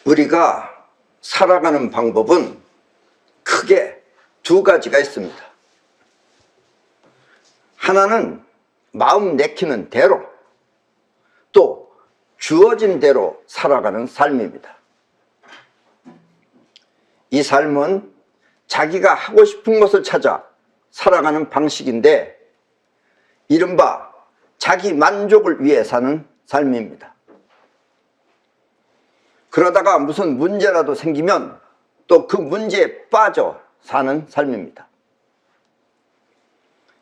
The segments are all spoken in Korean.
우리가 살아가는 방법은 크게 두 가지가 있습니다. 하나는 마음 내키는 대로, 또 주어진 대로 살아가는 삶입니다. 이 삶은 자기가 하고 싶은 것을 찾아 살아가는 방식인데, 이른바 자기 만족을 위해 사는 삶입니다. 그러다가 무슨 문제라도 생기면 또 그 문제에 빠져 사는 삶입니다.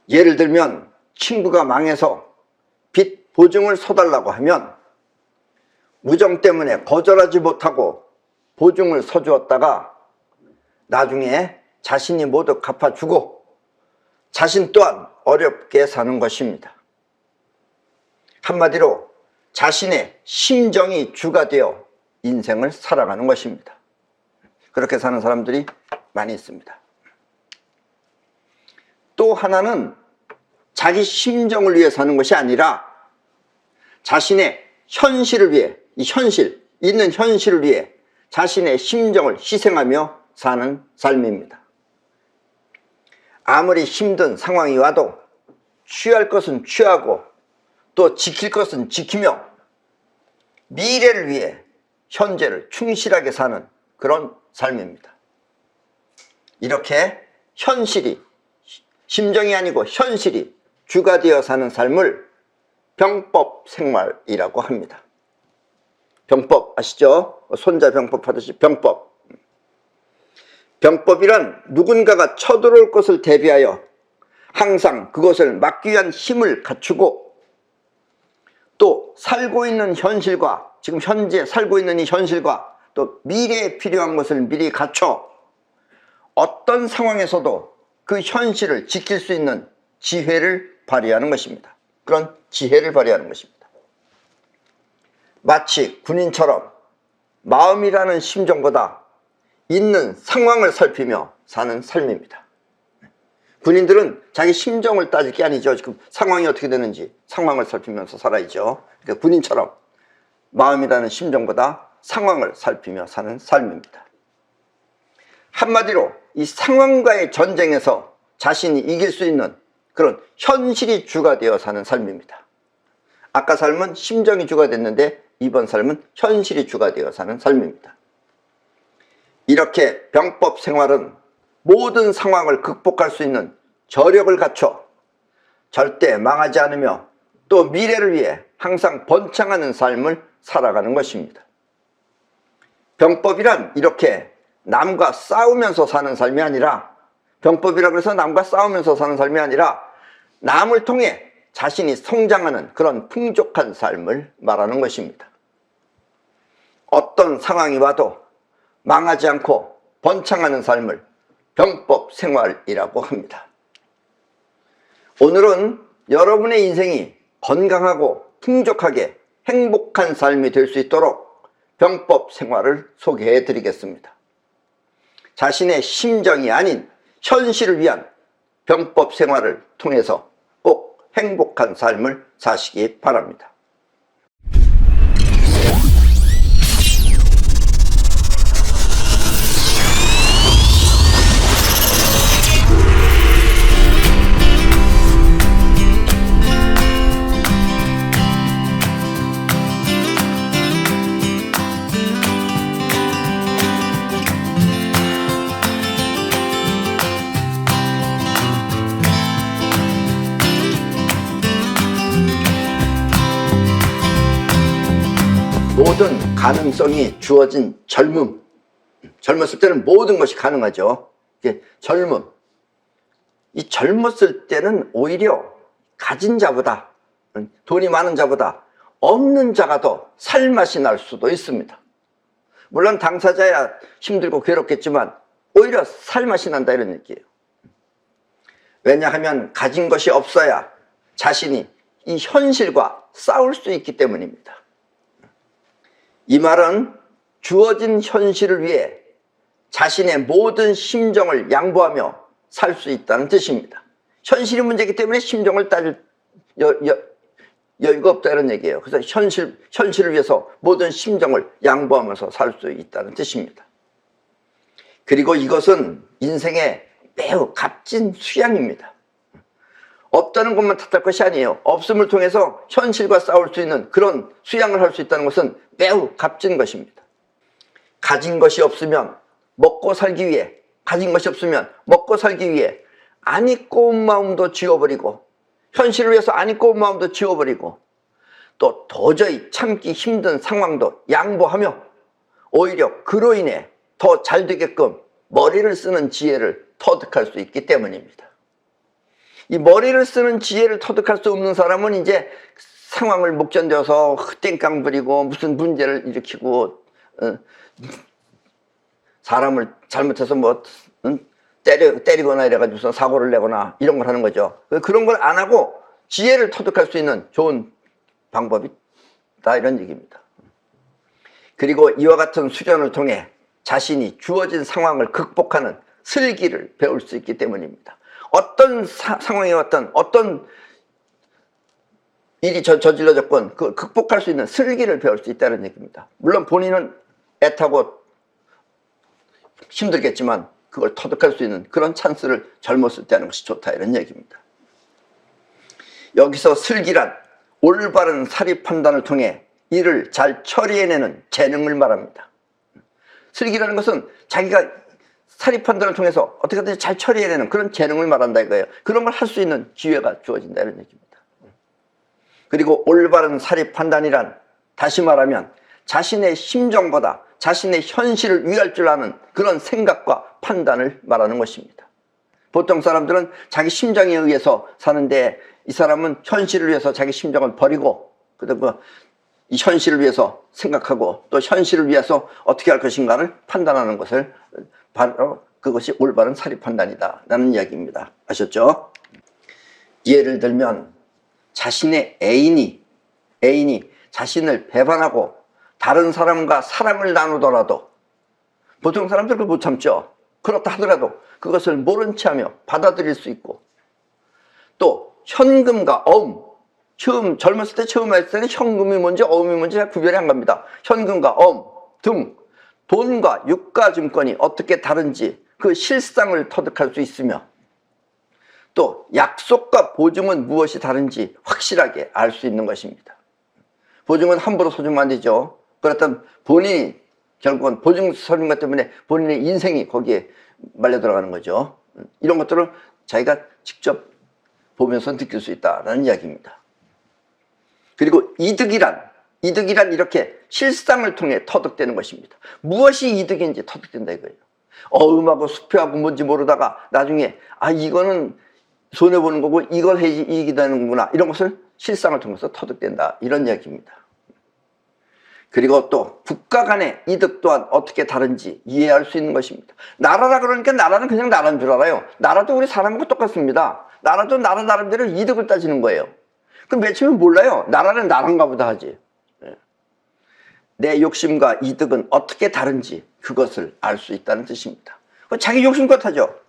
예를 들면 친구가 망해서 빚 보증을 서달라고 하면 우정 때문에 거절하지 못하고 보증을 서주었다가 나중에 자신이 모두 갚아주고 자신 또한 어렵게 사는 것입니다. 한마디로 자신의 심정이 주가 되어 인생을 살아가는 것입니다. 그렇게 사는 사람들이 많이 있습니다. 또 하나는 자기 심정을 위해 사는 것이 아니라 자신의 현실을 위해, 이 현실, 있는 현실을 위해 자신의 심정을 희생하며 사는 삶입니다. 아무리 힘든 상황이 와도 취할 것은 취하고 또 지킬 것은 지키며 미래를 위해 현재를 충실하게 사는 그런 삶입니다. 이렇게 현실이, 심정이 아니고 현실이 주가 되어 사는 삶을 병법 생활이라고 합니다. 병법 아시죠? 손자병법 하듯이 병법. 병법이란 누군가가 쳐들어올 것을 대비하여 항상 그것을 막기 위한 힘을 갖추고, 또 살고 있는 현실과, 지금 현재 살고 있는 이 현실과 또 미래에 필요한 것을 미리 갖춰 어떤 상황에서도 그 현실을 지킬 수 있는 지혜를 발휘하는 것입니다. 그런 지혜를 발휘하는 것입니다. 마치 군인처럼 마음이라는 심정보다 있는 상황을 살피며 사는 삶입니다. 군인들은 자기 심정을 따질 게 아니죠. 지금 상황이 어떻게 되는지 상황을 살피면서 살아야죠. 그러니까 군인처럼 마음이라는 심정보다 상황을 살피며 사는 삶입니다. 한마디로 이 상황과의 전쟁에서 자신이 이길 수 있는 그런 현실이 주가 되어 사는 삶입니다. 아까 삶은 심정이 주가 됐는데 이번 삶은 현실이 주가 되어 사는 삶입니다. 이렇게 병법 생활은 모든 상황을 극복할 수 있는 저력을 갖춰 절대 망하지 않으며 또 미래를 위해 항상 번창하는 삶을 살아가는 것입니다. 병법이란 이렇게 남과 싸우면서 사는 삶이 아니라, 병법이라고 해서 남과 싸우면서 사는 삶이 아니라 남을 통해 자신이 성장하는 그런 풍족한 삶을 말하는 것입니다. 어떤 상황이 와도 망하지 않고 번창하는 삶을 병법 생활이라고 합니다. 오늘은 여러분의 인생이 건강하고 풍족하게 행복한 삶이 될 수 있도록 병법 생활을 소개해 드리겠습니다. 자신의 심정이 아닌 현실을 위한 병법 생활을 통해서 꼭 행복한 삶을 사시기 바랍니다. 모든 가능성이 주어진 젊음. 젊었을 때는 모든 것이 가능하죠. 이게 젊음. 이 젊었을 때는 오히려 가진 자보다, 돈이 많은 자보다 없는 자가 더 살맛이 날 수도 있습니다. 물론 당사자야 힘들고 괴롭겠지만 오히려 살맛이 난다, 이런 얘기예요. 왜냐하면 가진 것이 없어야 자신이 이 현실과 싸울 수 있기 때문입니다. 이 말은 주어진 현실을 위해 자신의 모든 심정을 양보하며 살 수 있다는 뜻입니다. 현실이 문제이기 때문에 심정을 여유가 없다 이런 얘기예요. 그래서 현실을 위해서 모든 심정을 양보하면서 살 수 있다는 뜻입니다. 그리고 이것은 인생의 매우 값진 수양입니다. 없다는 것만 탓할 것이 아니에요. 없음을 통해서 현실과 싸울 수 있는 그런 수양을 할 수 있다는 것은 매우 값진 것입니다. 가진 것이 없으면 먹고 살기 위해, 가진 것이 없으면 먹고 살기 위해 안 잊고 온 마음도 지워버리고, 현실을 위해서 안 잊고 온 마음도 지워버리고, 또 도저히 참기 힘든 상황도 양보하며 오히려 그로 인해 더 잘 되게끔 머리를 쓰는 지혜를 터득할 수 있기 때문입니다. 이 머리를 쓰는 지혜를 터득할 수 없는 사람은 이제 상황을 못 견뎌서 땡깡 부리고 무슨 문제를 일으키고, 사람을 잘못해서 뭐 때리거나 이래가지고서 사고를 내거나 이런 걸 하는 거죠. 그런 걸 안 하고 지혜를 터득할 수 있는 좋은 방법이다 이런 얘기입니다. 그리고 이와 같은 수련을 통해 자신이 주어진 상황을 극복하는 슬기를 배울 수 있기 때문입니다. 어떤 상황이 왔든 어떤 일이 저질러졌건 그걸 극복할 수 있는 슬기를 배울 수 있다는 얘기입니다. 물론 본인은 애타고 힘들겠지만 그걸 터득할 수 있는 그런 찬스를 젊었을 때 하는 것이 좋다 이런 얘기입니다. 여기서 슬기란 올바른 사리 판단을 통해 일을 잘 처리해내는 재능을 말합니다. 슬기라는 것은 자기가 사리 판단을 통해서 어떻게든 잘 처리해내는 그런 재능을 말한다 이거예요. 그런 걸 할 수 있는 기회가 주어진다 이런 얘기입니다. 그리고 올바른 사리 판단이란 다시 말하면 자신의 심정보다 자신의 현실을 위할 줄 아는 그런 생각과 판단을 말하는 것입니다. 보통 사람들은 자기 심정에 의해서 사는데 이 사람은 현실을 위해서 자기 심정을 버리고 그리고 이 현실을 위해서 생각하고 또 현실을 위해서 어떻게 할 것인가를 판단하는 것을 바로 그것이 올바른 사리 판단이다 라는 이야기입니다. 아셨죠? 예를 들면 자신의 애인이 자신을 배반하고 다른 사람과 사랑을 나누더라도 보통 사람들 그걸 못 참죠. 그렇다 하더라도 그것을 모른 채 하며 받아들일 수 있고, 또 현금과 어음, 처음 젊었을 때 처음 했을 때는 현금이 뭔지 어음이 뭔지 잘 구별이 안 갑니다. 현금과 어음 등 돈과 유가증권이 어떻게 다른지 그 실상을 터득할 수 있으며, 또 약속과 보증은 무엇이 다른지 확실하게 알 수 있는 것입니다. 보증은 함부로 서주면 안 되죠. 그렇다면 본인이 결국은 보증 서준 것 때문에 본인의 인생이 거기에 말려 들어가는 거죠. 이런 것들을 자기가 직접 보면서 느낄 수 있다는 이야기입니다. 그리고 이득이란 이렇게 실상을 통해 터득되는 것입니다. 무엇이 이득인지 터득된다 이거예요. 어음하고 수표하고 뭔지 모르다가 나중에 이거는 손해보는 거고 이걸 해야지 이익이 되는구나, 이런 것을 실상을 통해서 터득된다 이런 이야기입니다. 그리고 또 국가 간의 이득 또한 어떻게 다른지 이해할 수 있는 것입니다. 나라라 그러니까 나라는 그냥 나라인 줄 알아요. 나라도 우리 사람하고 똑같습니다. 나라도 나라 나름대로 이득을 따지는 거예요. 그럼 맨 처음에 몰라요. 나라는 나란가 보다 하지. 내 욕심과 이득은 어떻게 다른지 그것을 알 수 있다는 뜻입니다. 자기 욕심껏 하죠.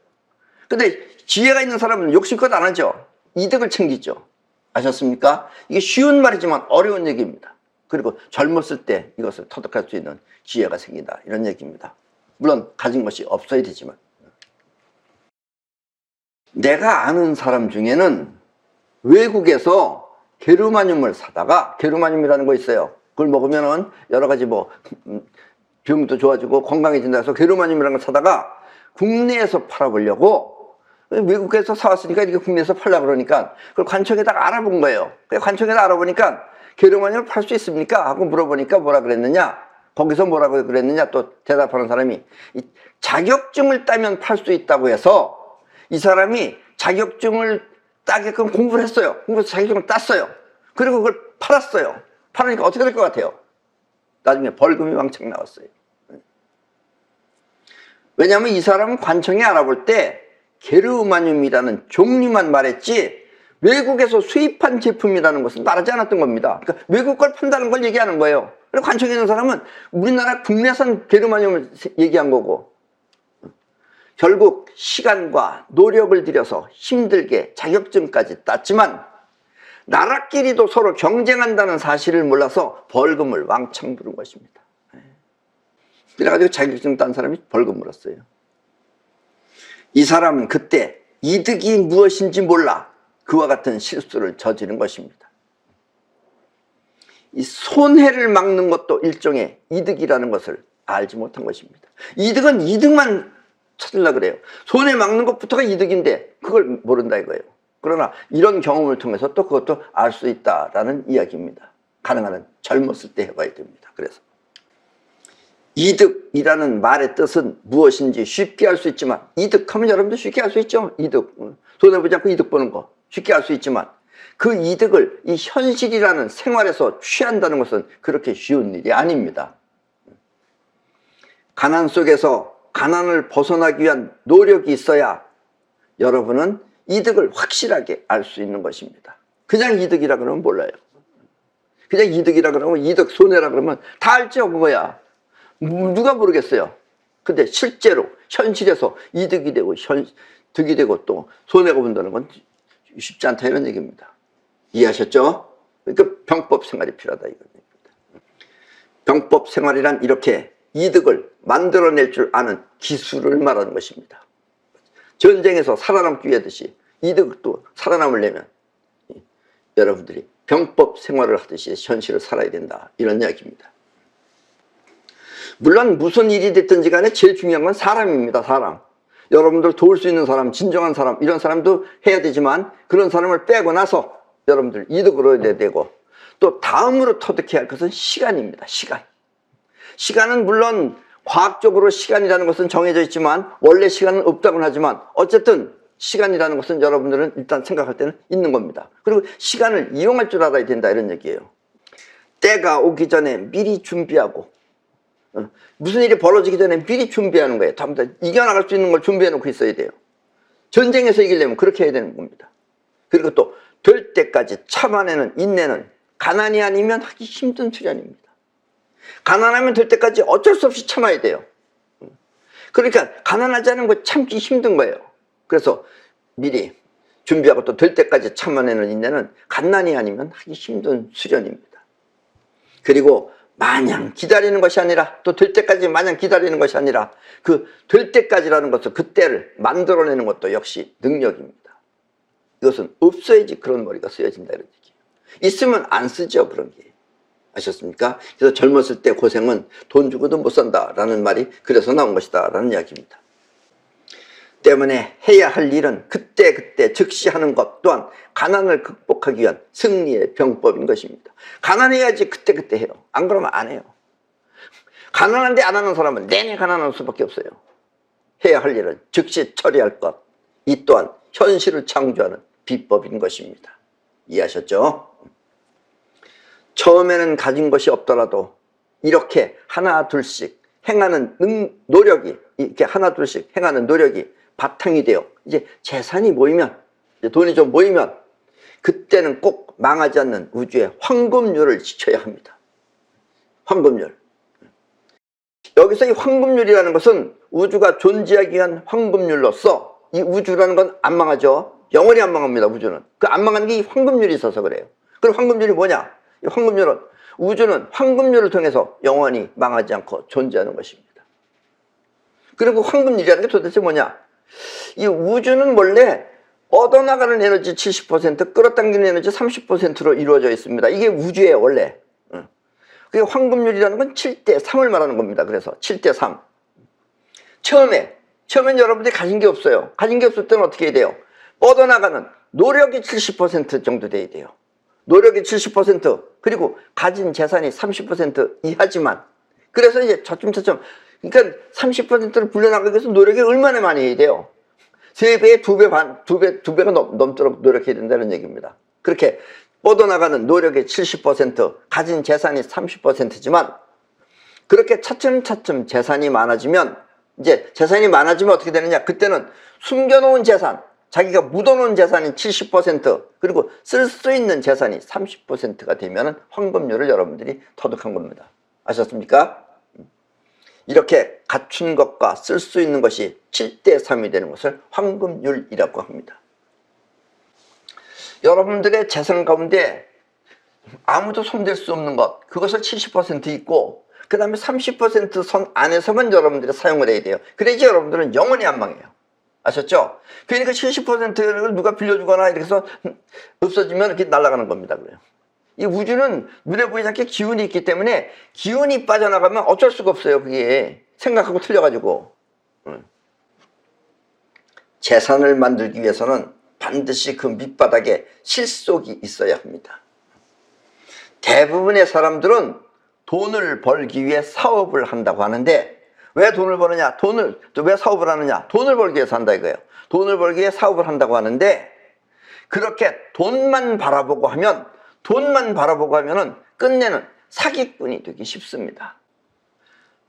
근데 지혜가 있는 사람은 욕심껏 안 하죠. 이득을 챙기죠. 아셨습니까? 이게 쉬운 말이지만 어려운 얘기입니다. 그리고 젊었을 때 이것을 터득할 수 있는 지혜가 생긴다 이런 얘기입니다. 물론 가진 것이 없어야 되지만. 내가 아는 사람 중에는 외국에서 게르마늄을 사다가, 게르마늄이라는 거 있어요. 그걸 먹으면은 여러 가지 뭐 병도 좋아지고 건강해진다 해서 게르마늄이라는 걸 사다가 국내에서 팔아보려고, 외국에서 사왔으니까 이게 국내에서 팔려고 그러니까 그걸 관청에다가 알아본 거예요. 관청에다 알아보니까 게르마늄을 팔 수 있습니까? 하고 물어보니까 뭐라 그랬느냐, 거기서 뭐라고 그랬느냐, 또 대답하는 사람이 자격증을 따면 팔 수 있다고 해서 이 사람이 자격증을 따게끔 공부를 했어요. 공부해서 자격증을 땄어요. 그리고 그걸 팔았어요. 팔으니까 어떻게 될 것 같아요? 나중에 벌금이 왕창 나왔어요. 왜냐하면 이 사람은 관청에 알아볼 때 게르마늄이라는 종류만 말했지 외국에서 수입한 제품이라는 것은 말하지 않았던 겁니다. 그러니까 외국 걸 판다는 걸 얘기하는 거예요. 그리고 관청에 있는 사람은 우리나라 국내산 게르마늄을 얘기한 거고, 결국 시간과 노력을 들여서 힘들게 자격증까지 땄지만 나라끼리도 서로 경쟁한다는 사실을 몰라서 벌금을 왕창 부른 것입니다. 그래가지고 자격증 딴 사람이 벌금 물었어요. 이 사람은 그때 이득이 무엇인지 몰라 그와 같은 실수를 저지른 것입니다. 이 손해를 막는 것도 일종의 이득이라는 것을 알지 못한 것입니다. 이득은 이득만 찾으려고 그래요. 손해 막는 것부터가 이득인데 그걸 모른다 이거예요. 그러나 이런 경험을 통해서 또 그것도 알 수 있다라는 이야기입니다. 가능한 한 젊었을 때 해봐야 됩니다. 그래서 이득이라는 말의 뜻은 무엇인지 쉽게 알 수 있지만, 이득하면 여러분도 쉽게 알 수 있죠. 이득, 손해보지 않고 이득 보는 거 쉽게 알 수 있지만, 그 이득을 이 현실이라는 생활에서 취한다는 것은 그렇게 쉬운 일이 아닙니다. 가난 속에서 가난을 벗어나기 위한 노력이 있어야 여러분은 이득을 확실하게 알 수 있는 것입니다. 그냥 이득이라 그러면 몰라요. 그냥 이득이라 그러면, 이득 손해라 그러면 다 알죠. 그거야. 누가 모르겠어요. 근데 실제로 현실에서 이득이 되고 득이 되고 또 손해가 본다는 건 쉽지 않다 이런 얘기입니다. 이해하셨죠? 그러니까 병법 생활이 필요하다 이겁니다. 병법 생활이란 이렇게 이득을 만들어낼 줄 아는 기술을 말하는 것입니다. 전쟁에서 살아남기 위하듯이 이득도 살아남으려면 여러분들이 병법 생활을 하듯이 현실을 살아야 된다 이런 이야기입니다. 물론 무슨 일이 됐든지 간에 제일 중요한 건 사람입니다. 사람. 여러분들 도울 수 있는 사람, 진정한 사람, 이런 사람도 해야 되지만, 그런 사람을 빼고 나서 여러분들 이득을 얻어야 되고, 또 다음으로 터득해야 할 것은 시간입니다. 시간은 물론 과학적으로 시간이라는 것은 정해져 있지만 원래 시간은 없다고는 하지만, 어쨌든 시간이라는 것은 여러분들은 일단 생각할 때는 있는 겁니다. 그리고 시간을 이용할 줄 알아야 된다 이런 얘기예요. 때가 오기 전에 미리 준비하고, 무슨 일이 벌어지기 전에 미리 준비하는 거예요. 전부 다 이겨나갈 수 있는 걸 준비해 놓고 있어야 돼요. 전쟁에서 이기려면 그렇게 해야 되는 겁니다. 그리고 또 될 때까지 참아내는 인내는 가난이 아니면 하기 힘든 수련입니다. 가난하면 될 때까지 어쩔 수 없이 참아야 돼요. 그러니까 가난하지 않은 거 참기 힘든 거예요. 그래서 미리 준비하고 또 될 때까지 참아내는 인내는 가난이 아니면 하기 힘든 수련입니다. 그리고 마냥 기다리는 것이 아니라, 또 될 때까지 마냥 기다리는 것이 아니라, 그 될 때까지라는 것은 그 때를 만들어내는 것도 역시 능력입니다. 이것은 없어야지 그런 머리가 쓰여진다 이런 얘기예요. 있으면 안 쓰죠 그런 게. 아셨습니까? 그래서 젊었을 때 고생은 돈 주고도 못 산다라는 말이 그래서 나온 것이다 라는 이야기입니다. 때문에 해야 할 일은 그때 즉시 하는 것 또한 가난을 극복하기 위한 승리의 병법인 것입니다. 가난해야지 그때 해요. 안 그러면 안 해요. 가난한데 안 하는 사람은 내내 가난할 수밖에 없어요. 해야 할 일은 즉시 처리할 것, 이 또한 현실을 창조하는 비법인 것입니다. 이해하셨죠? 처음에는 가진 것이 없더라도 이렇게 하나 둘씩 행하는 노력이, 이렇게 하나 둘씩 행하는 노력이 바탕이 되어 이제 재산이 모이면, 이제 돈이 좀 모이면, 그때는 꼭 망하지 않는 우주의 황금률을 지켜야 합니다. 황금률. 여기서 이 황금률이라는 것은 우주가 존재하기 위한 황금률로서, 이 우주라는 건 안 망하죠. 영원히 안 망합니다. 우주는. 그 안 망하는 게 이 황금률이 있어서 그래요. 그럼 황금률이 뭐냐? 이 황금률은, 우주는 황금률을 통해서 영원히 망하지 않고 존재하는 것입니다. 그리고 황금률이라는 게 도대체 뭐냐? 이 우주는 원래 얻어나가는 에너지 70%, 끌어당기는 에너지 30%로 이루어져 있습니다. 이게 우주예요 원래. 그게 황금률이라는 건 7대3을 말하는 겁니다. 그래서 7대3. 처음엔 여러분들이 가진 게 없어요. 가진 게 없을 때는 어떻게 해야 돼요? 뻗어나가는 노력이 70% 정도 돼야 돼요. 노력이 70%, 그리고 가진 재산이 30% 이하지만, 그래서 이제 차츰차츰, 그러니까 30%를 불려나가기 위해서 노력이 얼마나 많이 해야 돼요? 3배, 2배 반, 2배가 넘도록 노력해야 된다는 얘기입니다. 그렇게 뻗어나가는 노력의 70%, 가진 재산이 30%지만, 그렇게 차츰차츰 재산이 많아지면, 이제 재산이 많아지면 어떻게 되느냐? 그때는 숨겨놓은 재산, 자기가 묻어놓은 재산이 70%, 그리고 쓸 수 있는 재산이 30%가 되면 황금률을 여러분들이 터득한 겁니다. 아셨습니까? 이렇게 갖춘 것과 쓸 수 있는 것이 7대3이 되는 것을 황금률이라고 합니다. 여러분들의 재산 가운데 아무도 손댈 수 없는 것, 그것을 70% 있고 그 다음에 30% 선 안에서만 여러분들이 사용을 해야 돼요. 그래야지 여러분들은 영원히 안 망해요. 아셨죠? 그러니까 70%를 누가 빌려주거나 이렇게 해서 없어지면 이렇게 날아가는 겁니다. 그래요. 이 우주는 눈에 보이지 않게 기운이 있기 때문에 기운이 빠져나가면 어쩔 수가 없어요. 그게 생각하고 틀려가지고. 재산을 만들기 위해서는 반드시 그 밑바닥에 실속이 있어야 합니다. 대부분의 사람들은 돈을 벌기 위해 사업을 한다고 하는데, 왜 돈을 버느냐? 왜 사업을 하느냐? 돈을 벌기 위해서 한다 이거예요. 돈을 벌기 위해 사업을 한다고 하는데, 그렇게 돈만 바라보고 하면은 끝내는 사기꾼이 되기 쉽습니다.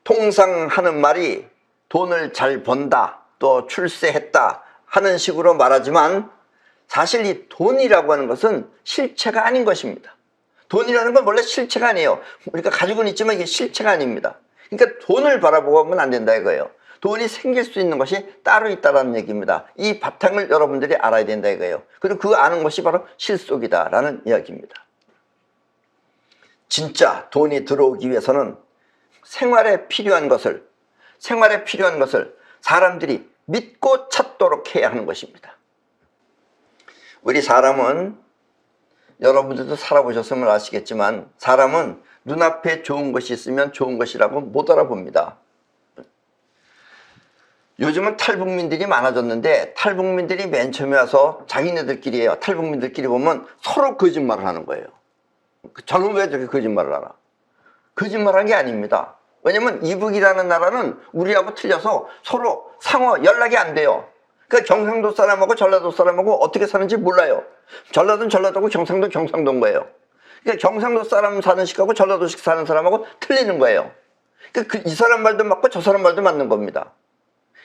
통상 하는 말이 돈을 잘 번다, 또 출세했다 하는 식으로 말하지만, 사실 이 돈이라고 하는 것은 실체가 아닌 것입니다. 돈이라는 건 원래 실체가 아니에요. 우리가 가지고는 있지만 이게 실체가 아닙니다. 그러니까 돈을 바라보고 하면 안 된다 이거예요. 돈이 생길 수 있는 것이 따로 있다는 얘기입니다. 이 바탕을 여러분들이 알아야 된다 이거예요. 그리고 그 아는 것이 바로 실속이다라는 이야기입니다. 진짜 돈이 들어오기 위해서는 생활에 필요한 것을 사람들이 믿고 찾도록 해야 하는 것입니다. 우리 사람은, 여러분들도 살아보셨으면 아시겠지만, 사람은 눈앞에 좋은 것이 있으면 좋은 것이라고 못 알아봅니다. 요즘은 탈북민들이 많아졌는데, 탈북민들이 맨 처음에 와서 자기네들끼리 해요. 탈북민들끼리 보면 서로 거짓말을 하는 거예요. 저는 왜 저렇게 거짓말을 하나? 거짓말한 게 아닙니다. 왜냐면 이북이라는 나라는 우리하고 틀려서 서로 상호 연락이 안 돼요. 그러니까 경상도 사람하고 전라도 사람하고 어떻게 사는지 몰라요. 전라도는 전라도고 경상도는 경상도인 거예요. 그러니까 경상도 사람 사는 식하고 전라도식 사는 사람하고 틀리는 거예요. 그러니까 이 사람 말도 맞고 저 사람 말도 맞는 겁니다.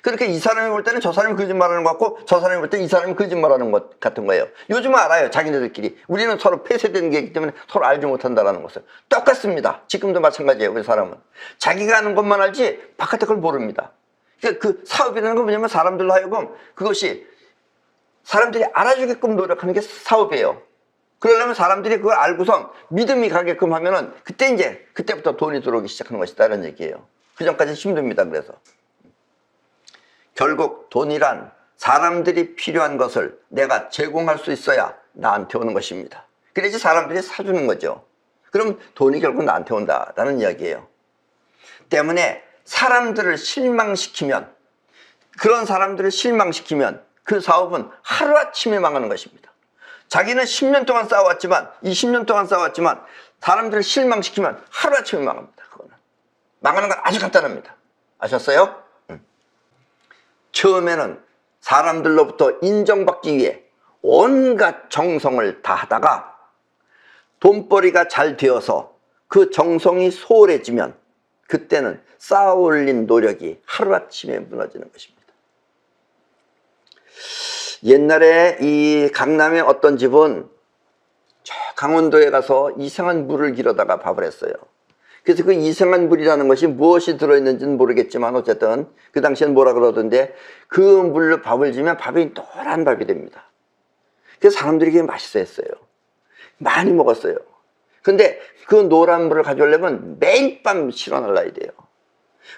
그렇게 이 사람이 볼 때는 저 사람이 거짓말하는 것 같고, 저 사람이 볼 때는 이 사람이 거짓말하는 것 같은 거예요. 요즘은 알아요, 자기네들끼리. 우리는 서로 폐쇄된 게 있기 때문에 서로 알지 못한다는 것을. 똑같습니다. 지금도 마찬가지예요, 우리 사람은. 자기가 아는 것만 알지 바깥의 걸 모릅니다. 그러니까 그 사업이라는 건 뭐냐면, 사람들로 하여금 그것이 사람들이 알아주게끔 노력하는 게 사업이에요. 그러려면 사람들이 그걸 알고선 믿음이 가게끔 하면은 그때부터 돈이 들어오기 시작하는 것이다라는 얘기예요. 그 전까지 힘듭니다. 그래서 결국 돈이란 사람들이 필요한 것을 내가 제공할 수 있어야 나한테 오는 것입니다. 그래야지 사람들이 사주는 거죠. 그럼 돈이 결국 나한테 온다라는 이야기예요. 때문에 그런 사람들을 실망시키면 그 사업은 하루아침에 망하는 것입니다. 자기는 10년 동안 싸워왔지만, 20년 동안 싸워왔지만 사람들을 실망시키면 하루아침에 망합니다. 그거는 망하는 건 아주 간단합니다. 아셨어요? 처음에는 사람들로부터 인정받기 위해 온갖 정성을 다하다가 돈벌이가 잘 되어서 그 정성이 소홀해지면 그때는 쌓아 올린 노력이 하루아침에 무너지는 것입니다. 옛날에 이 강남의 어떤 집은 저 강원도에 가서 이상한 물을 기르다가 밥을 했어요. 그래서 그 이상한 물이라는 것이 무엇이 들어있는지는 모르겠지만 어쨌든 그 당시엔 뭐라 그러던데, 그 물로 밥을 지면 밥이 노란 밥이 됩니다. 그래서 사람들이 그게 맛있어 했어요. 많이 먹었어요. 근데 그 노란 물을 가져오려면 매일 밤 실어 날라야 돼요.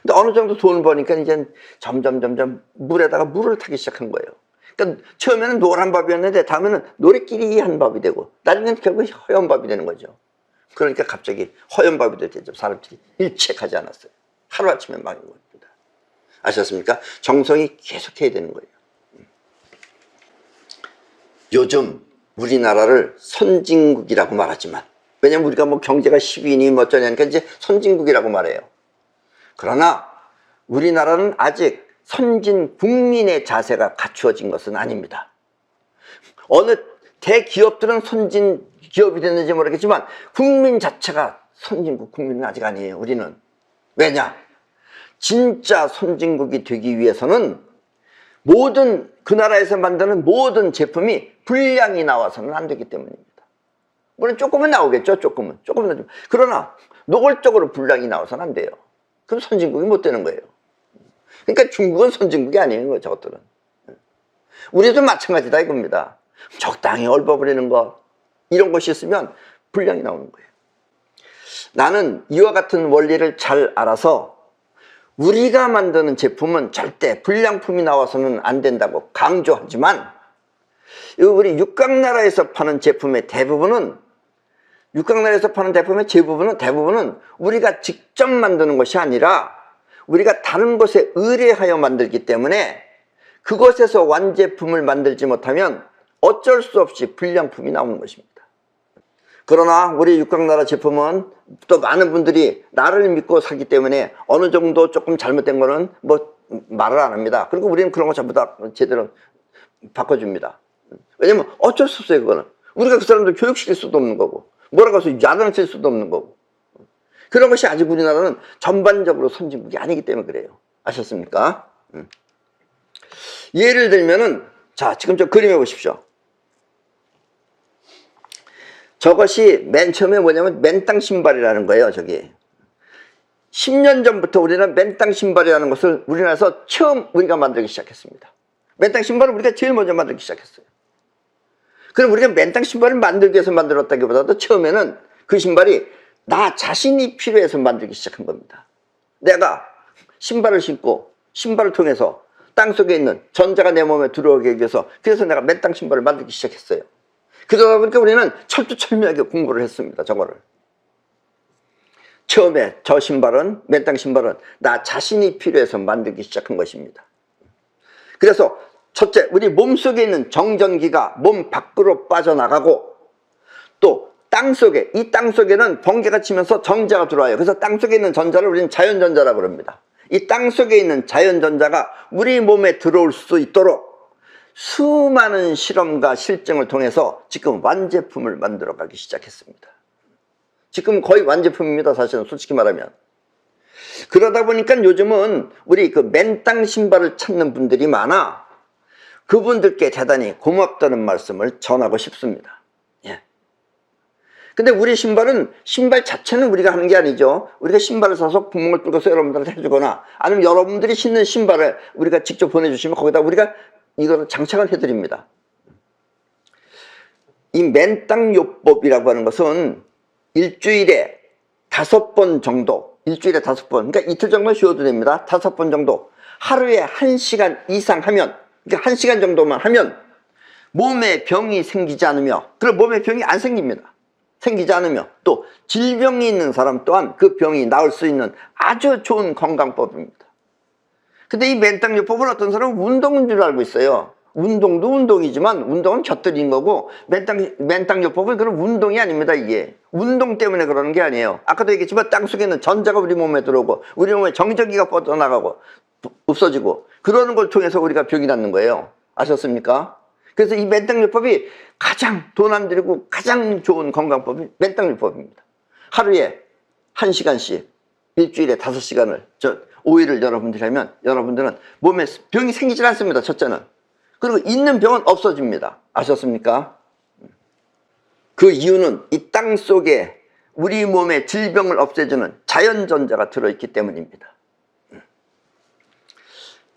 근데 어느 정도 돈을 버니까 이제 점점 물에다가 물을 타기 시작한 거예요. 그러니까 처음에는 노란 밥이었는데 다음에는 노래끼리한 밥이 되고 나중에는 결국 허연 밥이 되는 거죠. 그러니까 갑자기 허연 밥이 되죠. 사람들이 일체하지 않았어요. 하루아침에 망한 겁니다. 아셨습니까? 정성이 계속해야 되는 거예요. 요즘 우리나라를 선진국이라고 말하지만, 왜냐면 우리가 뭐 경제가 10위니 뭐 어쩌냐니까 이제 선진국이라고 말해요. 그러나 우리나라는 아직 선진 국민의 자세가 갖추어진 것은 아닙니다. 어느 대기업들은 선진 기업이 됐는지 모르겠지만 국민 자체가 선진국 국민은 아직 아니에요. 우리는. 왜냐? 진짜 선진국이 되기 위해서는 그 나라에서 만드는 모든 제품이 불량이 나와서는 안 되기 때문입니다. 물론 조금은 나오겠죠. 조금은 나오죠. 그러나 노골적으로 불량이 나와서는 안 돼요. 그럼 선진국이 못 되는 거예요. 그러니까 중국은 선진국이 아닌 거예요. 저것들은. 우리도 마찬가지다 이겁니다. 적당히 얽어버리는 것, 이런 것이 있으면 불량이 나오는 거예요. 나는 이와 같은 원리를 잘 알아서 우리가 만드는 제품은 절대 불량품이 나와서는 안 된다고 강조하지만, 우리 육각나라에서 파는 제품의 대부분은, 육각나라에서 파는 제품의 대부분은 우리가 직접 만드는 것이 아니라 우리가 다른 곳에 의뢰하여 만들기 때문에 그곳에서 완제품을 만들지 못하면 어쩔 수 없이 불량품이 나오는 것입니다. 그러나 우리 육각나라 제품은 또 많은 분들이 나를 믿고 사기 때문에 어느 정도 조금 잘못된 거는 뭐 말을 안 합니다. 그리고 우리는 그런 거 전부 다 제대로 바꿔줍니다. 왜냐면 어쩔 수 없어요. 그거는 우리가 그 사람들 교육시킬 수도 없는 거고, 뭐라고 해서 야단칠 수도 없는 거고, 그런 것이 아직 우리나라는 전반적으로 선진국이 아니기 때문에 그래요. 아셨습니까? 예를 들면은, 자, 지금 저 그림해 보십시오. 저것이 맨 처음에 뭐냐면 맨땅 신발이라는 거예요. 저기 10년 전부터 우리는 맨땅 신발이라는 것을 우리나라에서 처음 우리가 만들기 시작했습니다. 맨땅 신발을 우리가 제일 먼저 만들기 시작했어요. 그럼 우리가 맨땅 신발을 만들기 위해서 만들었다기보다도 처음에는 그 신발이 나 자신이 필요해서 만들기 시작한 겁니다. 내가 신발을 신고 신발을 통해서 땅속에 있는 전자가 내 몸에 들어오게 위해서, 그래서 내가 맨땅 신발을 만들기 시작했어요. 그러다 보니까 우리는 철두철미하게 공부를 했습니다. 저거를. 처음에 저 신발은, 맨땅 신발은 나 자신이 필요해서 만들기 시작한 것입니다. 그래서 첫째, 우리 몸속에 있는 정전기가 몸 밖으로 빠져나가고, 또 땅속에, 이 땅속에는 번개가 치면서 전자가 들어와요. 그래서 땅속에 있는 전자를 우리는 자연전자라고 합니다. 이 땅속에 있는 자연전자가 우리 몸에 들어올 수 있도록 수많은 실험과 실증을 통해서 지금 완제품을 만들어가기 시작했습니다. 지금 거의 완제품입니다. 사실은 솔직히 말하면. 그러다 보니까 요즘은 우리 그 맨땅 신발을 찾는 분들이 많아 그분들께 대단히 고맙다는 말씀을 전하고 싶습니다. 예. 근데 우리 신발은, 신발 자체는 우리가 하는 게 아니죠. 우리가 신발을 사서 구멍을 뚫어서 여러분들한테 해주거나, 아니면 여러분들이 신는 신발을 우리가 직접 보내주시면 거기다 우리가 이거를 장착을 해드립니다. 이 맨땅요법이라고 하는 것은 일주일에 5번 정도, 일주일에 5번, 그러니까 이틀 정도 쉬어도 됩니다. 5번 정도, 하루에 1시간 이상 하면, 그러니까 1시간 정도만 하면 몸에 병이 생기지 않으며, 그리고 몸에 병이 안 생깁니다. 생기지 않으며, 또 질병이 있는 사람 또한 그 병이 나을 수 있는 아주 좋은 건강법입니다. 근데 이 맨땅요법을 어떤 사람은 운동인 줄 알고 있어요. 운동도 운동이지만 운동은 곁들인 거고, 맨땅요법은 그런 운동이 아닙니다. 이게 운동 때문에 그러는 게 아니에요. 아까도 얘기했지만 땅속에 있는 전자가 우리 몸에 들어오고 우리 몸에 정전기가 뻗어나가고 없어지고, 그러는 걸 통해서 우리가 병이 낫는 거예요. 아셨습니까? 그래서 이 맨땅요법이 가장 돈 안 들이고 가장 좋은 건강법이 맨땅요법입니다. 하루에 1시간씩 일주일에 5시간을 5일을 여러분들이 하면 여러분들은 몸에 병이 생기질 않습니다. 첫째는. 그리고 있는 병은 없어집니다. 아셨습니까? 그 이유는 이 땅 속에 우리 몸의 질병을 없애주는 자연전자가 들어있기 때문입니다.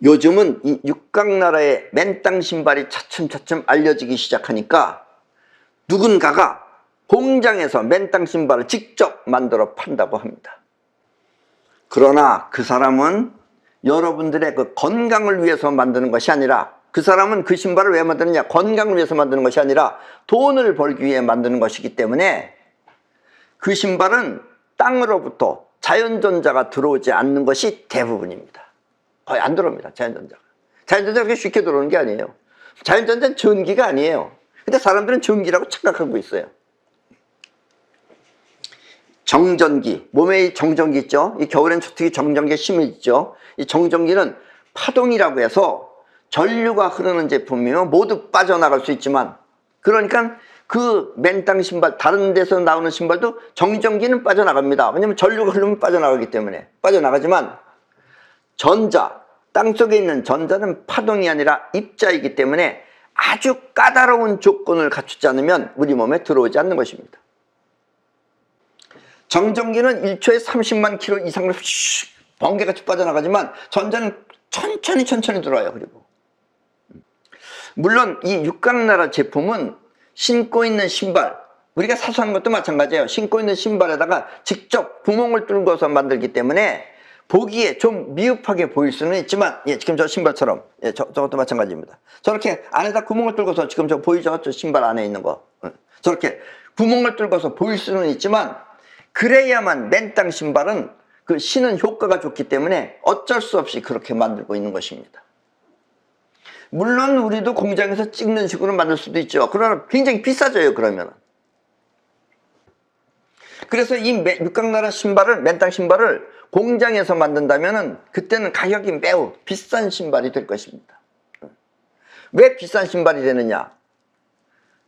요즘은 이 육각나라의 맨땅 신발이 차츰차츰 알려지기 시작하니까 누군가가 공장에서 맨땅 신발을 직접 만들어 판다고 합니다. 그러나 그 사람은 여러분들의 그 건강을 위해서 만드는 것이 아니라, 그 사람은 그 신발을 왜 만드느냐, 건강을 위해서 만드는 것이 아니라 돈을 벌기 위해 만드는 것이기 때문에 그 신발은 땅으로부터 자연전자가 들어오지 않는 것이 대부분입니다. 거의 안 들어옵니다. 자연전자가. 자연전자가 그렇게 쉽게 들어오는 게 아니에요. 자연전자는 전기가 아니에요. 근데 사람들은 전기라고 착각하고 있어요. 정전기, 몸에 이 정전기 있죠. 이 겨울엔 특히 정전기가 심해지죠. 이 정전기는 파동이라고 해서 전류가 흐르는 제품이면 모두 빠져나갈 수 있지만, 그러니까 그 맨땅 신발, 다른 데서 나오는 신발도 정전기는 빠져나갑니다. 왜냐면 전류가 흐르면 빠져나가기 때문에 빠져나가지만, 전자, 땅속에 있는 전자는 파동이 아니라 입자이기 때문에 아주 까다로운 조건을 갖추지 않으면 우리 몸에 들어오지 않는 것입니다. 정전기는 1초에 30만 킬로 이상으로 번개같이 빠져나가지만 전자는 천천히 들어와요. 그리고 물론 이 육각나라 제품은 신고 있는 신발, 우리가 사수하는 것도 마찬가지예요. 신고 있는 신발에다가 직접 구멍을 뚫고서 만들기 때문에 보기에 좀 미흡하게 보일 수는 있지만, 예, 지금 저 신발처럼, 예, 저것도 마찬가지입니다. 저렇게 안에다 구멍을 뚫고서, 지금 저 보이죠? 저 신발 안에 있는 거. 저렇게 구멍을 뚫고서 보일 수는 있지만, 그래야만 맨땅 신발은 그 신은 효과가 좋기 때문에 어쩔 수 없이 그렇게 만들고 있는 것입니다. 물론 우리도 공장에서 찍는 식으로 만들 수도 있죠. 그러나 굉장히 비싸져요, 그러면. 그래서 이 육각나라 신발을, 맨땅 신발을 공장에서 만든다면은 그때는 가격이 매우 비싼 신발이 될 것입니다. 왜 비싼 신발이 되느냐?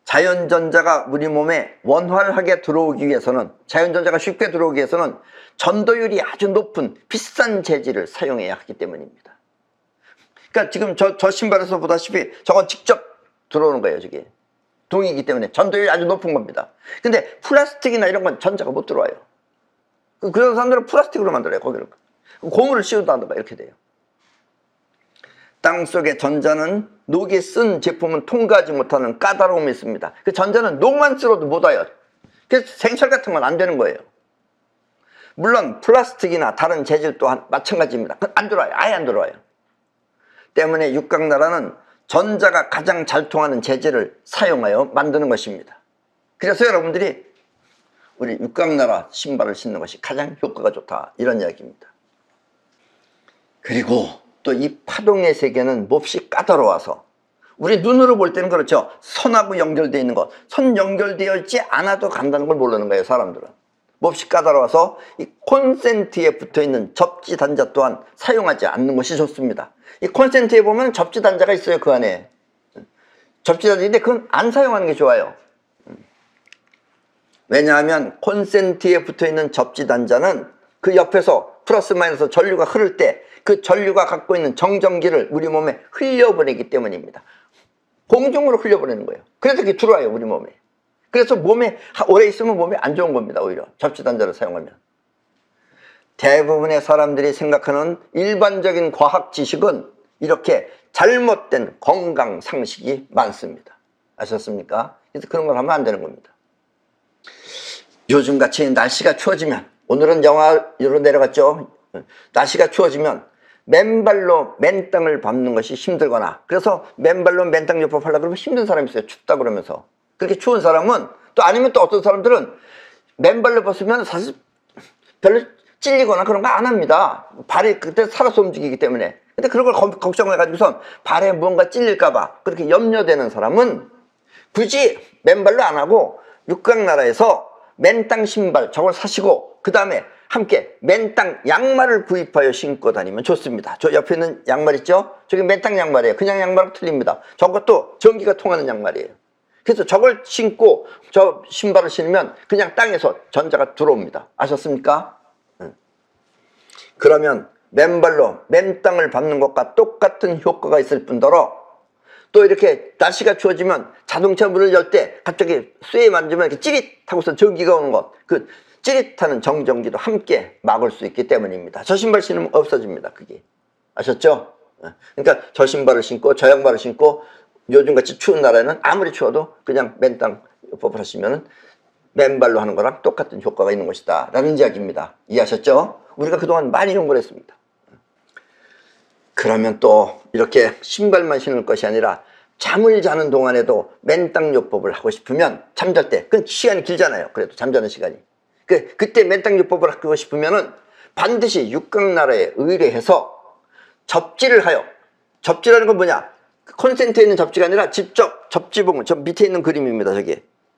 자연전자가 우리 몸에 원활하게 들어오기 위해서는, 자연전자가 쉽게 들어오기 위해서는 전도율이 아주 높은 비싼 재질을 사용해야 하기 때문입니다. 그러니까 지금 저 신발에서 보다시피 저건 직접 들어오는 거예요. 저게 동이기 때문에 전도율이 아주 높은 겁니다. 근데 플라스틱이나 이런 건 전자가 못 들어와요. 그런 사람들은 플라스틱으로 만들어요. 거기를 고무를 씌운다든가 이렇게 돼요. 땅속의 전자는 녹이 쓴 제품은 통과하지 못하는 까다로움이 있습니다. 그 전자는 녹만 쓸어도 못 와요. 그래서 생철 같은 건 안 되는 거예요. 물론 플라스틱이나 다른 재질 또한 마찬가지입니다. 안 들어와요. 아예 안 들어와요. 때문에 육각나라는 전자가 가장 잘 통하는 재질을 사용하여 만드는 것입니다. 그래서 여러분들이 우리 육각나라 신발을 신는 것이 가장 효과가 좋다, 이런 이야기입니다. 그리고 또 이 파동의 세계는 몹시 까다로워서, 우리 눈으로 볼 때는 그렇죠. 선하고 연결되어 있는 것, 선 연결되어 있지 않아도 간다는 걸 모르는 거예요, 사람들은. 몹시 까다로워서 이 콘센트에 붙어있는 접지 단자 또한 사용하지 않는 것이 좋습니다. 이 콘센트에 보면 접지 단자가 있어요. 그 안에 접지 단자인데 그건 안 사용하는 게 좋아요. 왜냐하면 콘센트에 붙어있는 접지 단자는 그 옆에서 플러스 마이너스 전류가 흐를 때 그 전류가 갖고 있는 정전기를 우리 몸에 흘려보내기 때문입니다. 공중으로 흘려보내는 거예요. 그래서 그게 들어와요, 우리 몸에. 그래서 몸에 오래 있으면 몸에 안 좋은 겁니다. 오히려 접지 단자를 사용하면. 대부분의 사람들이 생각하는 일반적인 과학 지식은 이렇게 잘못된 건강 상식이 많습니다. 아셨습니까? 그래서 그런 걸 하면 안 되는 겁니다. 요즘같이 날씨가 추워지면, 오늘은 영하로 내려갔죠. 날씨가 추워지면 맨발로 맨땅을 밟는 것이 힘들거나, 그래서 맨발로 맨땅 요법 하려고 그러면 힘든 사람이 있어요. 춥다 그러면서. 그렇게 추운 사람은, 또 아니면 또 어떤 사람들은 맨발로 벗으면 사실 별로 찔리거나 그런 거 안 합니다. 발이 그때 살아서 움직이기 때문에. 근데 그런 걸 걱정해가지고선 발에 무언가 찔릴까봐 그렇게 염려되는 사람은 굳이 맨발로 안 하고 육각나라에서 맨땅 신발 저걸 사시고, 그 다음에 함께 맨땅 양말을 구입하여 신고 다니면 좋습니다. 저 옆에 있는 양말 있죠? 저게 맨땅 양말이에요. 그냥 양말하고 틀립니다. 저것도 전기가 통하는 양말이에요. 그래서 저걸 신고 저 신발을 신으면 그냥 땅에서 전자가 들어옵니다. 아셨습니까? 그러면 맨발로 맨땅을 밟는 것과 똑같은 효과가 있을 뿐더러, 또 이렇게 날씨가 추워지면 자동차 문을 열 때 갑자기 쇠에 만지면 이렇게 찌릿하고서 전기가 오는 것, 그 찌릿하는 정전기도 함께 막을 수 있기 때문입니다. 저 신발 신으면 없어집니다. 그게. 아셨죠? 그러니까 저 신발을 신고 저 양말을 신고 요즘같이 추운 나라에는 아무리 추워도 그냥 맨땅 요법을 하시면 맨발로 하는 거랑 똑같은 효과가 있는 것이다 라는 이야기입니다. 이해하셨죠? 우리가 그동안 많이 연구를 했습니다. 그러면 또 이렇게 신발만 신을 것이 아니라 잠을 자는 동안에도 맨땅 요법을 하고 싶으면, 잠잘 때, 그 시간이 길잖아요. 그래도 잠자는 시간이. 그때 맨땅 요법을 하고 싶으면은 반드시 육각나라에 의뢰해서 접지를 하여, 접지라는 건 뭐냐? 콘센트에 있는 접지가 아니라 직접 접지봉, 저 밑에 있는 그림입니다.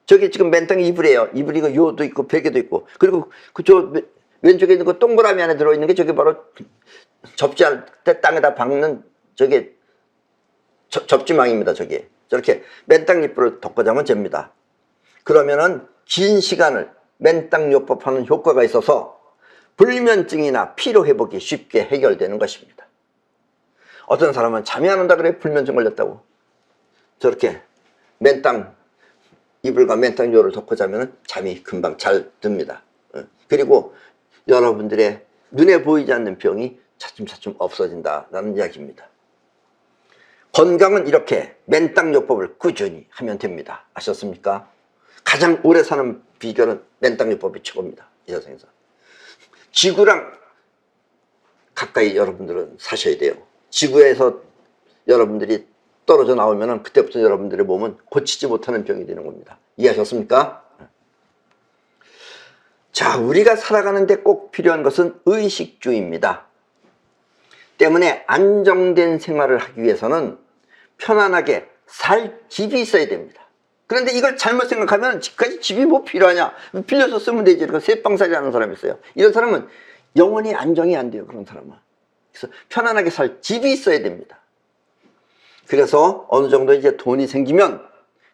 저게 지금 맨땅 이불이에요. 이불이 그 요도 있고 베개도 있고, 그리고 저 왼쪽에 있는 그 동그라미 안에 들어있는 게 저게 바로 접지할 때 땅에다 박는 저게 접지망입니다. 저게 저렇게 맨땅 이불을 덮고 자면 됩니다. 그러면은 긴 시간을 맨땅 요법하는 효과가 있어서 불면증이나 피로회복이 쉽게 해결되는 것입니다. 어떤 사람은 잠이 안 온다 그래. 불면증 걸렸다고. 저렇게 맨땅 이불과 맨땅 요를 덮고 자면 잠이 금방 잘 듭니다. 그리고 여러분들의 눈에 보이지 않는 병이 차츰차츰 없어진다라는 이야기입니다. 건강은 이렇게 맨땅요법을 꾸준히 하면 됩니다. 아셨습니까? 가장 오래 사는 비결은 맨땅요법이 최고입니다. 이 세상에서. 지구랑 가까이 여러분들은 사셔야 돼요. 지구에서 여러분들이 떨어져 나오면 그때부터 여러분들의 몸은 고치지 못하는 병이 되는 겁니다. 이해하셨습니까? 자, 우리가 살아가는데 꼭 필요한 것은 의식주의입니다. 때문에 안정된 생활을 하기 위해서는 편안하게 살 집이 있어야 됩니다. 그런데 이걸 잘못 생각하면 집까지 집이 뭐 필요하냐, 빌려서 쓰면 되지. 그러니까 새빵살이 하는 사람이 있어요. 이런 사람은 영원히 안정이 안 돼요. 그런 사람은. 그래서 편안하게 살 집이 있어야 됩니다. 그래서 어느 정도 이제 돈이 생기면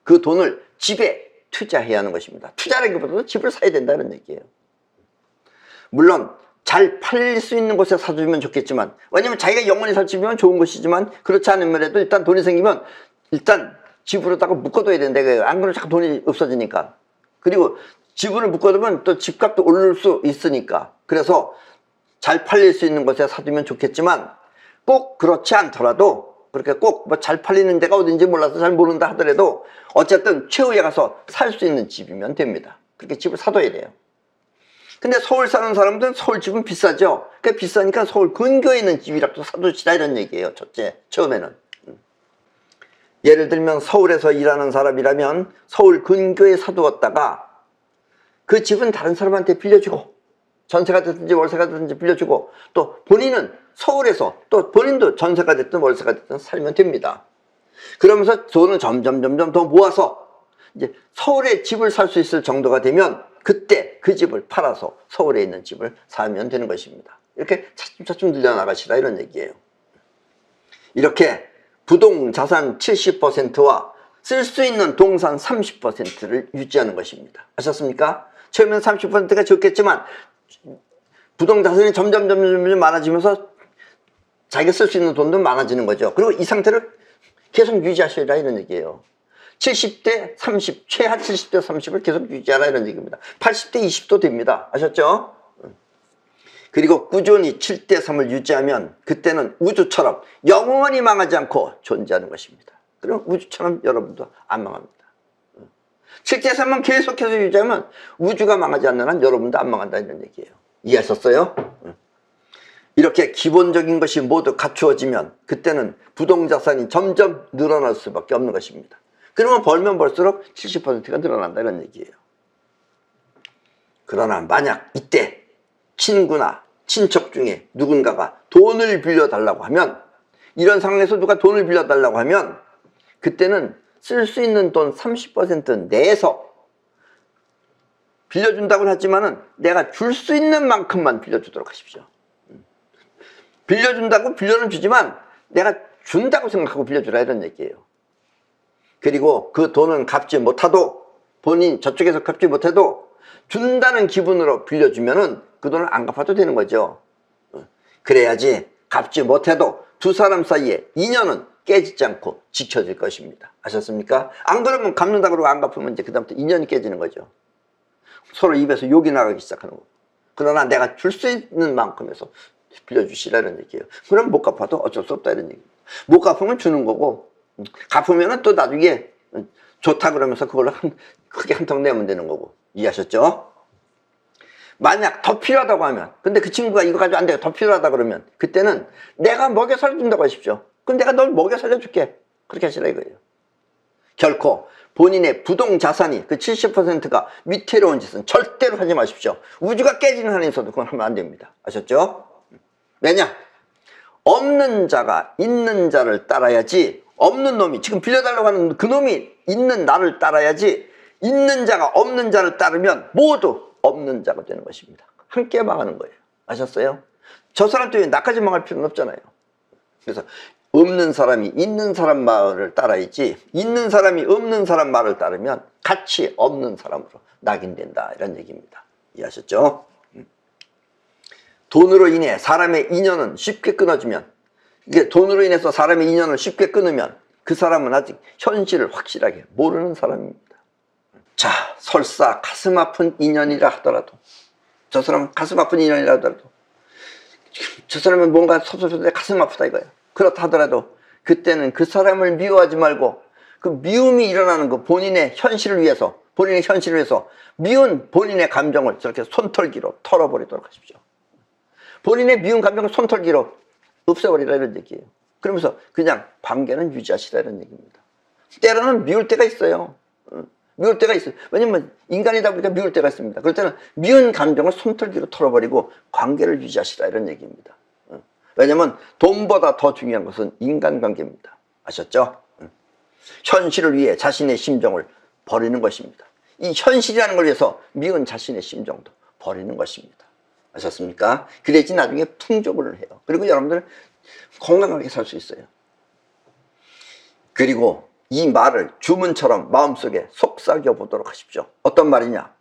그 돈을 집에 투자해야 하는 것입니다. 투자라기보다도 집을 사야 된다는 얘기예요. 물론 잘 팔릴 수 있는 곳에 사주면 좋겠지만, 왜냐면 자기가 영원히 살 집이면 좋은 것이지만, 그렇지 않으면라도 일단 돈이 생기면 일단 집으로다가 묶어둬야 된다. 안 그러면 자꾸 돈이 없어지니까. 그리고 집을 묶어두면 또 집값도 오를 수 있으니까. 그래서 잘 팔릴 수 있는 곳에 사두면 좋겠지만, 꼭 그렇지 않더라도, 그렇게 꼭 뭐 잘 팔리는 데가 어딘지 몰라서 잘 모른다 하더라도 어쨌든 최후에 가서 살 수 있는 집이면 됩니다. 그렇게 집을 사둬야 돼요. 근데 서울 사는 사람들은 서울 집은 비싸죠. 그러니까 비싸니까 서울 근교에 있는 집이라도 사두시다 이런 얘기예요. 첫째, 처음에는. 예를 들면 서울에서 일하는 사람이라면 서울 근교에 사두었다가 그 집은 다른 사람한테 빌려주고, 전세가 됐든지 월세가 됐든지 빌려주고, 또 본인은 서울에서 또 본인도 전세가 됐든 월세가 됐든 살면 됩니다. 그러면서 돈을 점점 더 모아서 이제 서울에 집을 살 수 있을 정도가 되면 그때 그 집을 팔아서 서울에 있는 집을 사면 되는 것입니다. 이렇게 차츰차츰 늘려나가시라 이런 얘기예요. 이렇게 부동자산 70%와 쓸 수 있는 동산 30%를 유지하는 것입니다. 아셨습니까? 처음에는 30%가 적겠지만 부동자산이 점점 많아지면서 자기가 쓸 수 있는 돈도 많아지는 거죠. 그리고 이 상태를 계속 유지하셔라 이런 얘기예요. 70대 30, 최하 70대 30을 계속 유지하라 이런 얘기입니다. 80대 20도 됩니다. 아셨죠? 그리고 꾸준히 7대 3을 유지하면 그때는 우주처럼 영원히 망하지 않고 존재하는 것입니다. 그럼 우주처럼 여러분도 안 망합니다. 7대 3만 계속해서 유지하면 우주가 망하지 않는 한 여러분도 안 망한다 이런 얘기예요. 이해하셨어요? 이렇게 기본적인 것이 모두 갖추어지면 그때는 부동자산이 점점 늘어날 수밖에 없는 것입니다. 그러면 벌면 벌수록 70%가 늘어난다 이런 얘기예요. 그러나 만약 이때 친구나 친척 중에 누군가가 돈을 빌려달라고 하면, 이런 상황에서 누가 돈을 빌려달라고 하면 그때는 쓸 수 있는 돈 30% 내에서 빌려준다고는 하지만은 내가 줄 수 있는 만큼만 빌려주도록 하십시오. 빌려준다고 빌려는 주지만 내가 준다고 생각하고 빌려주라 이런 얘기예요. 그리고 그 돈은 갚지 못하도, 본인 저쪽에서 갚지 못해도 준다는 기분으로 빌려주면은 그 돈을 안 갚아도 되는 거죠. 그래야지 갚지 못해도 두 사람 사이에 인연은 깨지지 않고 지켜질 것입니다. 아셨습니까? 안 그러면 갚는다 그러고 안 갚으면 이제 그다음부터 인연이 깨지는 거죠. 서로 입에서 욕이 나가기 시작하는 거고. 그러나 내가 줄 수 있는 만큼에서 빌려주시라는 얘기예요. 그럼 못 갚아도 어쩔 수 없다 이런 얘기예요. 못 갚으면 주는 거고, 갚으면 또 나중에 좋다 그러면서 그걸로 크게 한턱 내면 되는 거고. 이해하셨죠? 만약 더 필요하다고 하면, 근데 그 친구가 이거 가지고 안 돼요, 더 필요하다 그러면 그때는 내가 먹여 살려준다고 하십시오. 그럼 내가 널 먹여 살려줄게, 그렇게 하시라 이거예요. 결코 본인의 부동자산이 그 70%가 위태로운 짓은 절대로 하지 마십시오. 우주가 깨지는 한에서도 그건 하면 안 됩니다. 아셨죠? 왜냐? 없는 자가 있는 자를 따라야지, 없는 놈이, 지금 빌려달라고 하는 그 놈이 있는 나를 따라야지, 있는 자가 없는 자를 따르면 모두 없는 자가 되는 것입니다. 함께 망하는 거예요. 아셨어요? 저 사람 때문에 나까지 망할 필요는 없잖아요. 그래서 없는 사람이 있는 사람 말을 따라야지, 있는 사람이 없는 사람 말을 따르면 같이 없는 사람으로 낙인된다 이런 얘기입니다. 이해하셨죠? 돈으로 인해 사람의 인연은 쉽게 끊어지면, 이게 돈으로 인해서 사람의 인연을 쉽게 끊으면 그 사람은 아직 현실을 확실하게 모르는 사람입니다. 자, 설사 가슴 아픈 인연이라 하더라도, 저 사람은 가슴 아픈 인연이라 하더라도, 저 사람은 뭔가 섭섭한데 가슴 아프다 이거예요. 그렇다 하더라도 그때는 그 사람을 미워하지 말고 그 미움이 일어나는 거 본인의 현실을 위해서 미운 본인의 감정을 저렇게 손털기로 털어버리도록 하십시오. 본인의 미운 감정을 손털기로 없애버리라 이런 얘기예요. 그러면서 그냥 관계는 유지하시라 이런 얘기입니다. 때로는 미울 때가 있어요. 미울 때가 있어요. 왜냐면 인간이다 보니까 미울 때가 있습니다. 그럴 때는 미운 감정을 손털기로 털어버리고 관계를 유지하시라 이런 얘기입니다. 왜냐면 돈보다 더 중요한 것은 인간관계입니다. 아셨죠? 현실을 위해 자신의 심정을 버리는 것입니다. 이 현실이라는 걸 위해서 미운 자신의 심정도 버리는 것입니다. 아셨습니까? 그래야지 나중에 풍족을 해요. 그리고 여러분들은 건강하게 살 수 있어요. 그리고 이 말을 주문처럼 마음속에 속삭여 보도록 하십시오. 어떤 말이냐?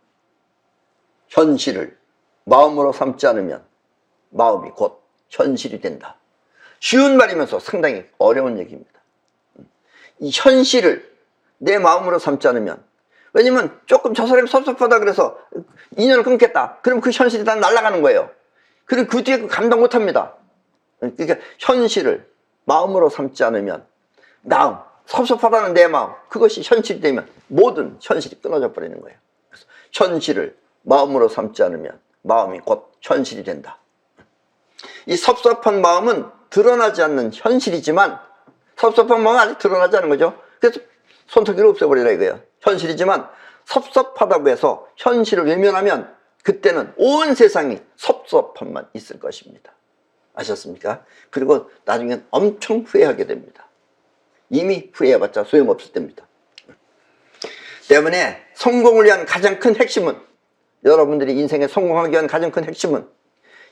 현실을 마음으로 삼지 않으면 마음이 곧 현실이 된다. 쉬운 말이면서 상당히 어려운 얘기입니다. 이 현실을 내 마음으로 삼지 않으면, 왜냐면 조금 저 사람이 섭섭하다 그래서 인연을 끊겠다. 그럼 그 현실이 다 날아가는 거예요. 그리고 그 뒤에 감당 못 합니다. 그러니까 현실을 마음으로 삼지 않으면 마음, 섭섭하다는 내 마음, 그것이 현실이 되면 모든 현실이 끊어져 버리는 거예요. 그래서 현실을 마음으로 삼지 않으면 마음이 곧 현실이 된다. 이 섭섭한 마음은 드러나지 않는 현실이지만, 섭섭한 마음은 아직 드러나지 않은 거죠. 그래서 손톱으로 없애버리라 이거예요. 현실이지만 섭섭하다고 해서 현실을 외면하면 그때는 온 세상이 섭섭함만 있을 것입니다. 아셨습니까? 그리고 나중엔 엄청 후회하게 됩니다. 이미 후회해봤자 소용없을 때입니다. 때문에 성공을 위한 가장 큰 핵심은, 여러분들이 인생에 성공하기 위한 가장 큰 핵심은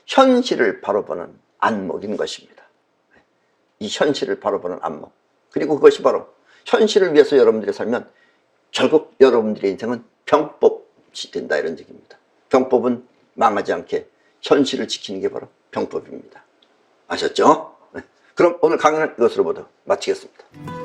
현실을 바로 보는 안목인 것입니다. 이 현실을 바로 보는 안목. 그리고 그것이 바로 현실을 위해서 여러분들이 살면 결국 여러분들의 인생은 병법이 된다 이런 얘기입니다. 병법은 망하지 않게 현실을 지키는 게 바로 병법입니다. 아셨죠? 그럼 오늘 강의는 이것으로 모두 마치겠습니다.